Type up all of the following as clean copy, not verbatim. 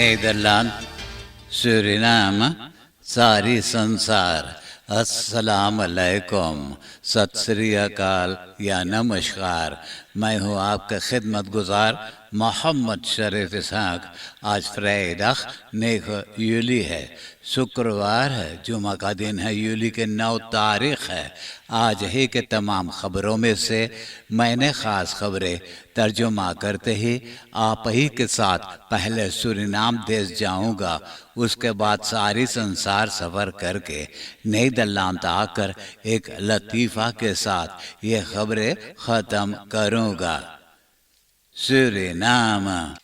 Nederland, Suriname, सारी संसार, अस्सलाम अलैकुम, सत श्री अकाल या नमस्कार। मैं हूँ आपका खिदमत गुजार मोहम्मद शरीफ इसहाक। आज फ्राइडे नेक यूली है, शुक्रवार है, जुमा का दिन है, यूली के 9 तारीख है। आज ही के तमाम खबरों में से मैंने ख़ास खबरें तर्जुमा करते ही आप ही के साथ पहले सूरीनाम देश जाऊंगा, उसके बाद सारी संसार सफ़र करके नीदरलैंड आकर एक लतीफ़ा के साथ ये खबरें ख़त्म करूंगा। सूरीनाम,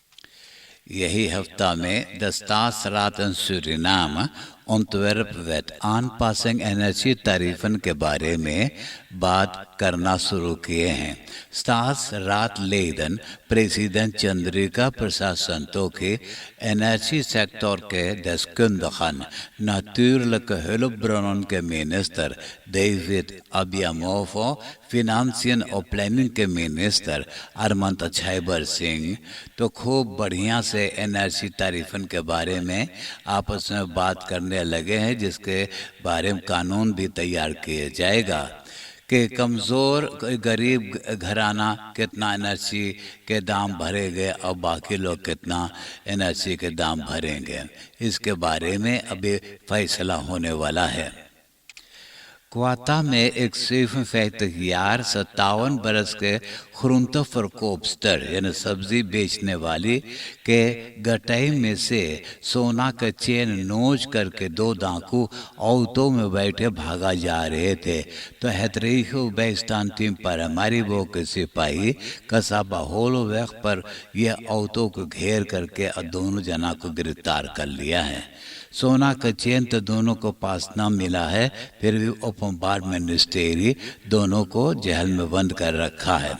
यही हफ्ता में de Staatsraad in Suriname Ontwerpwet aanpassing energy तारीफन के बारे में बात करना शुरू किए हैं। Staatsraad leden president Chandrika Prasad Santokhi, energy sector के deskundigen, natuurlijke hulpbronnen के मिनिस्टर डेविड अबियामोफो, फिनांसियन और प्लानिंग के मिनिस्टर अरमंत छैबर सिंह तो खूब बढ़िया से एनर्जी तारीफन के बारे में आपस में बात करने लगे हैं, जिसके बारे में कानून भी तैयार किया जाएगा कि कमज़ोर गरीब घराना कितना एनर्जी के दाम भरेंगे और बाकी लोग कितना एनर्जी के दाम भरेंगे। इसके बारे में अभी फैसला होने वाला है। क्वाता में एक 57 बरस के ग्रोंटेverkoopster यानी सब्जी बेचने वाली के गटाई में से सोना का चेन नोच करके 2 डाकू ऑटो में बैठे भागा जा रहे थे तो हैदरीहो बेस्तान टीम पर हमारी वो के सिपाही कसाबा होलो वक्त पर यह ऑटो को घेर करके दोनों जना को गिरफ्तार कर लिया है। सोना का चेन तो दोनों को पास न मिला है, फिर भी ओपनबार मिनिस्ट्री दोनों को जेल में बंद कर रखा है।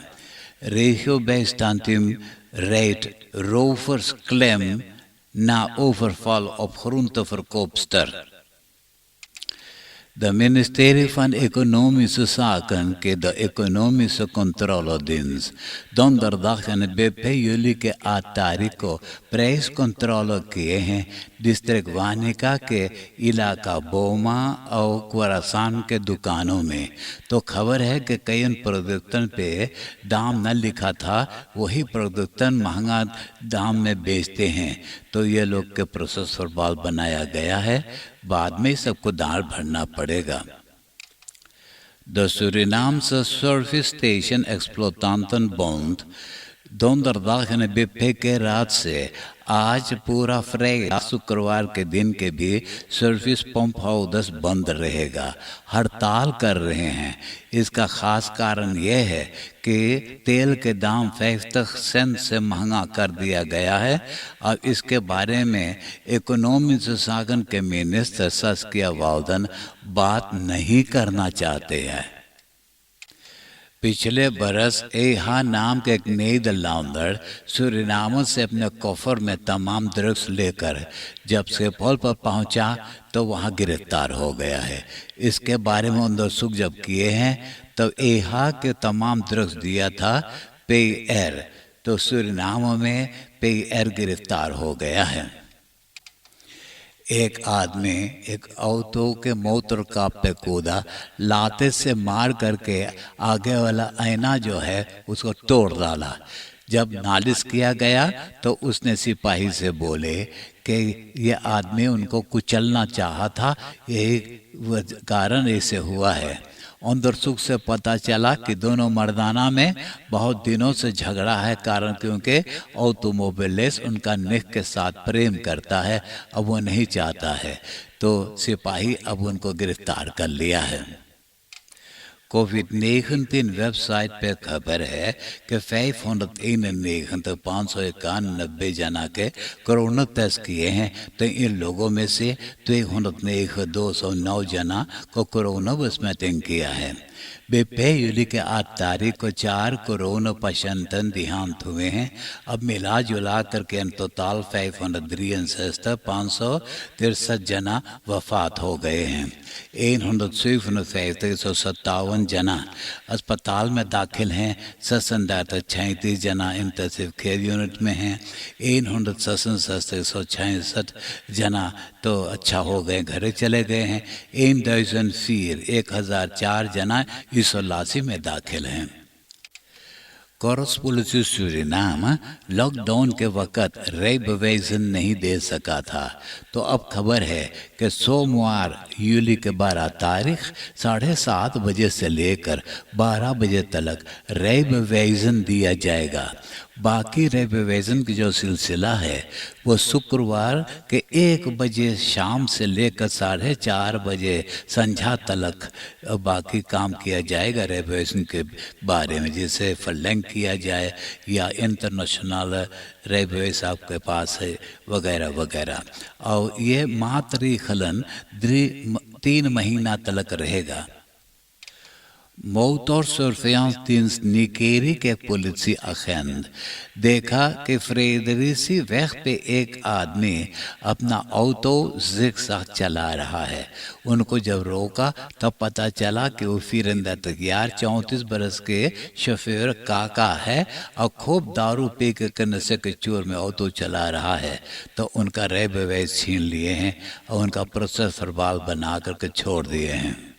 रेशियो बेस्तांतिम रेट रोवर्स क्लेम ना ओवरफॉल ऑफ ग्रोंटेverkoopster. De ministerie van Economische Zaken के de Economische Controledienst donderdag en het BP jullie के 8 तारीख को प्राइस कंट्रोल किए हैं डिस्ट्रिक्ट वानिका के इलाका बोमा और क्वरासान के दुकानों में। तो खबर है कि कई प्रोडक्टन पे दाम न लिखा था, वही प्रोडक्टन महंगा दाम में बेचते हैं, तो ये लोग के प्रोसेस पर बाल बनाया गया है, बाद में सबको दाल भरना पड़ेगा। De Surinaamse Service Station Exploitantenbond donderdag in BP के रात से आज पूरा फ्राइडे शुक्रवार के दिन के भी सर्विस पंप हाउस बंद रहेगा, हड़ताल कर रहे हैं। इसका ख़ास कारण यह है कि तेल के दाम 50 सेंट से महंगा कर दिया गया है और इसके बारे में इकोनॉमिक सागन के मिनिस्टर सस्किया वाल्डन बात नहीं करना चाहते हैं। पिछले बरस एहा नाम के एक नीदरलैंडर सूरीनाम से अपने कोफर में तमाम ड्रग्स लेकर जब सेपोल पर पहुंचा तो वहां गिरफ्तार हो गया है। इसके बारे में अंदरसूख जब किए हैं तो एहा के तमाम ड्रग्स दिया था पेयर, तो सूरीनाम में पेयर गिरफ्तार हो गया है। एक आदमी एक ऑटो के मोटर काप पे कूदा, लाते से मार करके आगे वाला आईना जो है उसको तोड़ डाला। जब नालिश किया गया तो उसने सिपाही से बोले कि ये आदमी उनको कुचलना चाहा था, यही कारण ऐसे हुआ है। अंदरसूख से पता चला कि दोनों मर्दाना में बहुत दिनों से झगड़ा है, कारण क्योंकि ऑटोमोबिलिस्ट उनका नेक के साथ प्रेम करता है, अब वो नहीं चाहता है, तो सिपाही अब उनको गिरफ्तार कर लिया है। कोविड-19 वेबसाइट पे खबर है कि 591 जना के कोरोना टेस्ट किए हैं, तो इन लोगों में से 209 जना को कोरोना स्मैटिंग किया है। BP यूली के 8 तारीख को 4 कोरोना पेशेंटन देहांत हुए हैं। अब मिला जुला करके टोटल 563 जना वफात हो गए हैं। 157 जना अस्पताल में दाखिल हैं। 36 जना इंटेंसिव केयर यूनिट में हैं। 166 जना तो अच्छा हो गए, घरे चले गए हैं। 1004 जना इसोलासी में दाखिल हैं। कोरसपुलिस सूरीनाम लॉकडाउन के वक़्त रे-बेwijzen नहीं दे सका था, तो अब खबर है कि सोमवार यूली के 12 तारीख 7:30 बजे से लेकर 12 बजे तक रे-बेwijzen दिया जाएगा। बाकी रे-बेwijzen की जो सिलसिला है वो शुक्रवार के 1 बजे शाम से लेकर 4:30 बजे संध्या तक बाकी काम किया जाएगा रे-बेwijzen के बारे में, जिसे फलैंग किया जाए या इंटरनेशनल रे-बेwijzen आपके पास है वगैरह वगैरह। और ये मातृखलन 3 महीना तक रहेगा। Motorsurveillance निकेरी के पुलिसी अखंड देखा कि फ्रेडरिसी वक्त पे एक आदमी अपना ऑटो जिगजैग चला रहा है। उनको जब रोका तब पता चला कि वो फिरंदा तैयार 34 बरस के शोफर काका है और खूब दारू पी के नशे के चूर में ऑटो चला रहा है। तो उनका रे-बेwijzen छीन लिए हैं और उनका प्रोसेस फरबाल बना करके छोड़ दिए हैं।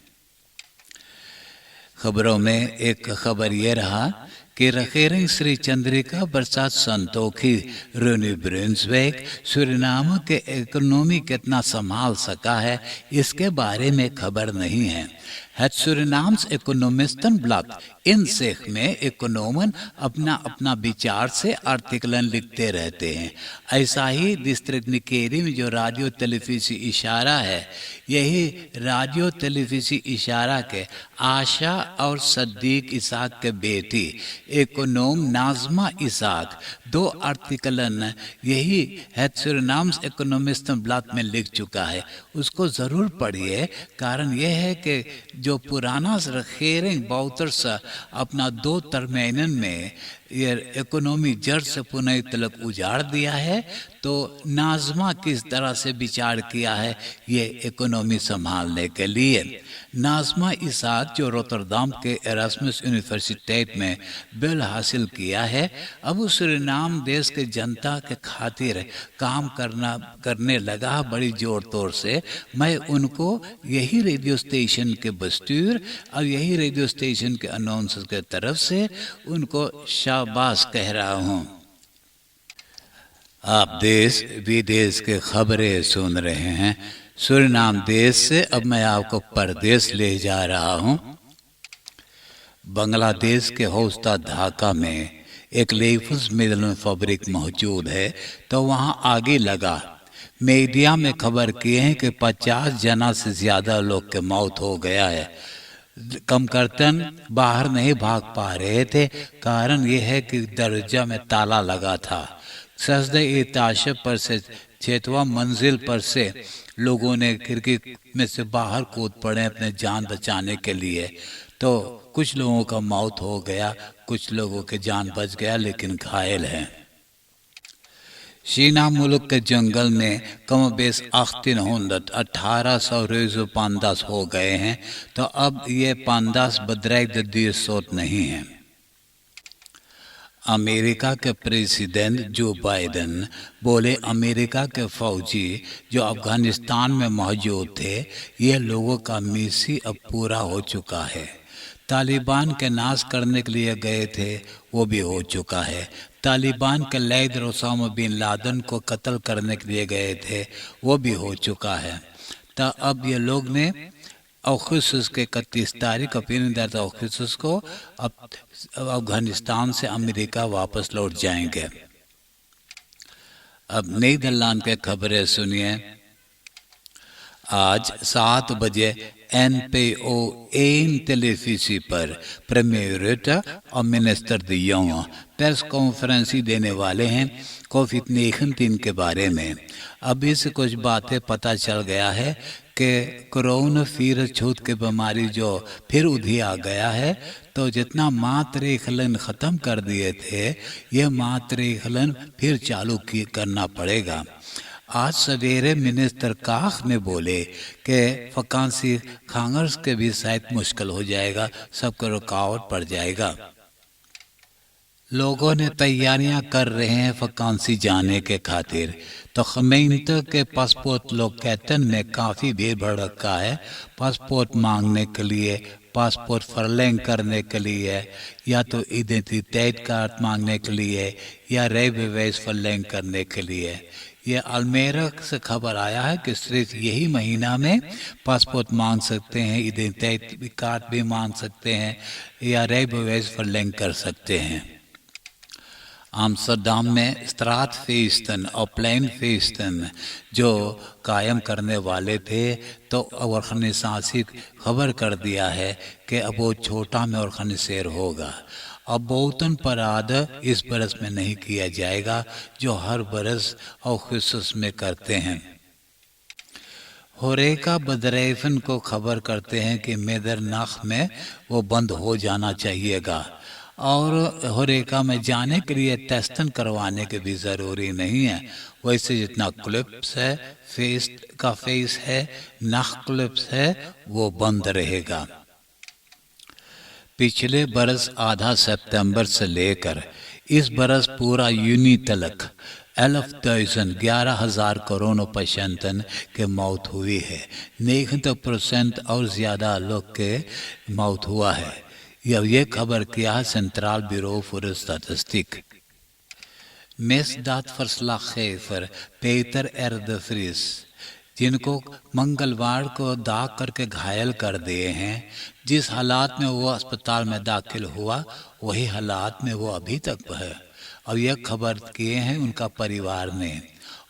खबरों में एक खबर ये रहा कि रखेरिंग श्री चंद्रिका बरसात संतोखी रोनी ब्रुंसविक सूरीनाम के इकोनॉमी कितना संभाल सका है इसके बारे में खबर नहीं है। Het Surinaams Economistenblad इन सेख में इकोनॉमन अपना अपना विचार से आर्टिकलन लिखते रहते हैं। ऐसा ही डिस्ट्रिक्ट निकेरी में जो रेडियो टेलीविज़न इशारा है, यही रेडियो टेलीविज़न इशारा के आशा और सद्दीक इसाक के बेटी इकोनॉम नाज़मा इसाक 2 आर्टिकलन यही Het Surinaams Economistenblad में लिख चुका है। उसको ज़रूर पढ़िए। कारण यह है कि जो पुराना रखेरिंग बाउतर्स अपना 2 टर्मिनल में ये इकोनॉमी जड़ से पुनः तलक उजाड़ दिया है, तो नाज़मा किस तरह से विचार किया है ये इकोनॉमी संभालने के लिए। नाज़मा इसाक जो रोटरडम के एरास्मस यूनिवर्सिटी में बिल हासिल किया है, अब उस सूरीनाम देश के जनता के खातिर काम करने लगा बड़ी जोर तोर से। मैं उनको यही रेडियो स्टेशन के बस्तूर और यही रेडियो स्टेशन के अनाउंसर के तरफ से उनको शाबाश कह रहा हूँ। आप देश विदेश के खबरें सुन रहे हैं सूरीनाम देश से। अब मैं आपको परदेश ले जा रहा हूँ। बांग्लादेश के हौस्ता ढाका में एक लेफुस मिलन फैब्रिक मौजूद है, तो वहाँ आगे लगा। मीडिया में खबर किए हैं कि 50 जना से ज़्यादा लोग के मौत हो गया है। कमकर्तन बाहर नहीं भाग पा रहे थे। कारण यह है कि दरवाजा में ताला लगा था। सजदे इताशे पर से 6वां मंजिल पर से लोगों ने खिड़की में से बाहर कूद पड़े अपने जान बचाने के लिए। तो कुछ लोगों का मौत हो गया, कुछ लोगों के जान बच गया, लेकिन घायल हैं। शीना मुल्क के जंगल में कम बेस 1800 रोज़ पांदास हो गए हैं, तो अब ये पांदास बदराक दीर सोत नहीं है। अमेरिका के प्रेसिडेंट जो बाइडेन बोले अमेरिका के फौजी जो अफगानिस्तान में मौजूद थे, ये लोगों का मिशन अब पूरा हो चुका है। तालिबान के नाश करने के लिए गए थे, वो भी हो चुका है। तालिबान के लीडर ओसामा बिन लादेन को कत्ल करने के लिए गए थे, वो भी हो चुका है। तो अब ये लोग ने अगस्त के 31 तारीख अगस्त को अब अफगानिस्तान से अमेरिका वापस लौट जाएंगे। अब नीदरलैंड के खबरें सुनिए। आज 7 बजे NPO 1 टेलीविज़न पर प्रीमियर रूटे और minister de Jong press conference देने वाले हैं कोविड-19 के बारे में। अभी से कुछ बातें पता चल गया है कि कोरोना वायरस छूत की बीमारी जो फिर उधर आ गया है, तो जितना मातृखलन ख़त्म कर दिए थे, ये मातृखलन फिर चालू करना पड़ेगा। आज सवेरे मिनिस्टर काख ने बोले कि वैकेंसी कांग्रेस के भी शायद मुश्किल हो जाएगा, सबको रुकावट पड़ जाएगा। लोगों ने तैयारियां कर रहे हैं वैकेंसी जाने के खातिर। तो खमैनी के पासपोर्ट लोकेटन में काफ़ी भीड़ भड़ रखा है, पासपोर्ट मांगने के लिए, पासपोर्ट फरलेंग करने के लिए, या तो आइडेंटिटी कार्ड मांगने के लिए, या रेबेवेस फरलेंग करने के लिए। ये अल्मेरा से खबर आया है कि सिर्फ यही महीना में पासपोर्ट मांग सकते हैं, आइडेंटिटी कार्ड भी मांग सकते हैं, या रेबेवेस फरलेंग कर सकते हैं। आमस्टरडम में स्ट्राटफेस्टन और प्लेनफेस्टन जो कायम करने वाले थे, तो ऑर्गेनाइजेशन खबर कर दिया है कि अब वो छोटा में ऑर्गेनाइजेशन होगा। अब बोतन पराद इस बरस में नहीं किया जाएगा जो हर बरस और खुसूस में करते हैं। होरेका बदरैफन को खबर करते हैं कि मेदरनाख में वो बंद हो जाना चाहिएगा, और होरेका में जाने के लिए टेस्टन करवाने की भी ज़रूरी नहीं है। वैसे जितना क्लिप्स है, फेस है, नख क्लिप्स है, वो बंद रहेगा। पिछले बरस आधा सितंबर से लेकर इस बरस पूरा यूनी तलक 11,000 कोरोना पेशेंटन के मौत हुई है। 90% और ज़्यादा लोग के मौत हुआ है। ये खबर किया है सेंट्रल ब्यूरो फॉर स्टैटिस्टिक। मेसदात फरस्लाखेफर पेटर एर्दफ्रिस, जिनको मंगलवार को दाग करके घायल कर दिए हैं, जिस हालात में वो अस्पताल में दाखिल हुआ वही हालात में वो अभी तक है। और यह खबर किए हैं उनका परिवार ने।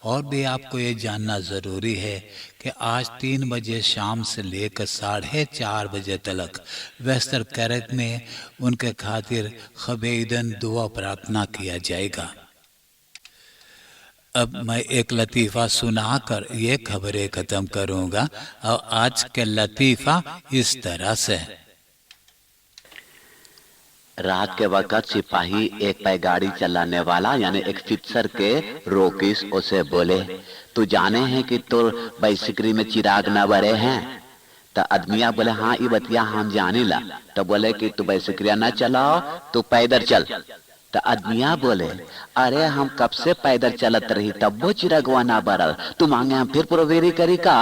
और भी आपको ये जानना ज़रूरी है कि आज 3 बजे शाम से लेकर 4:30 बजे तक वेस्टर कैरेट में उनके खातिर खबेदन दुआ प्रार्थना किया जाएगा। अब मैं एक लतीफ़ा सुनाकर ये खबरें ख़त्म करूँगा, और आज के लतीफ़ा इस तरह से। रात के वक्त सिपाही एक पै गाड़ी चलाने वाला यानी एक फिक्सर के रोकिस उसे बोले, तू जाने हैं कि तो बैसिकरी में चिराग न बरे हैं? तो आदमिया बोले, हाँ ये बतिया हम जाने ला। तो बोले कि तू बैसिकरिया न चलाओ, तू पैदल चल। तो आदमिया बोले, अरे हम कब से पैदल चलत रही तब वो चिरागवा ना बरल, तू मांगे हम फिर प्रोवेरी करी का?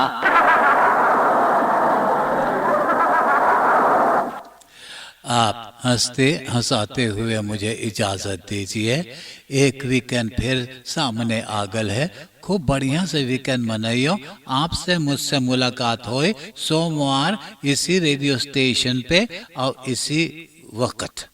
आप हंसते हंसाते हुए मुझे इजाज़त दीजिए। एक वीकेंड फिर सामने आ गल है। खूब बढ़िया से वीकेंड मनाइयो। आपसे मुझसे मुलाकात होए सोमवार इसी रेडियो स्टेशन पे और इसी वक्त।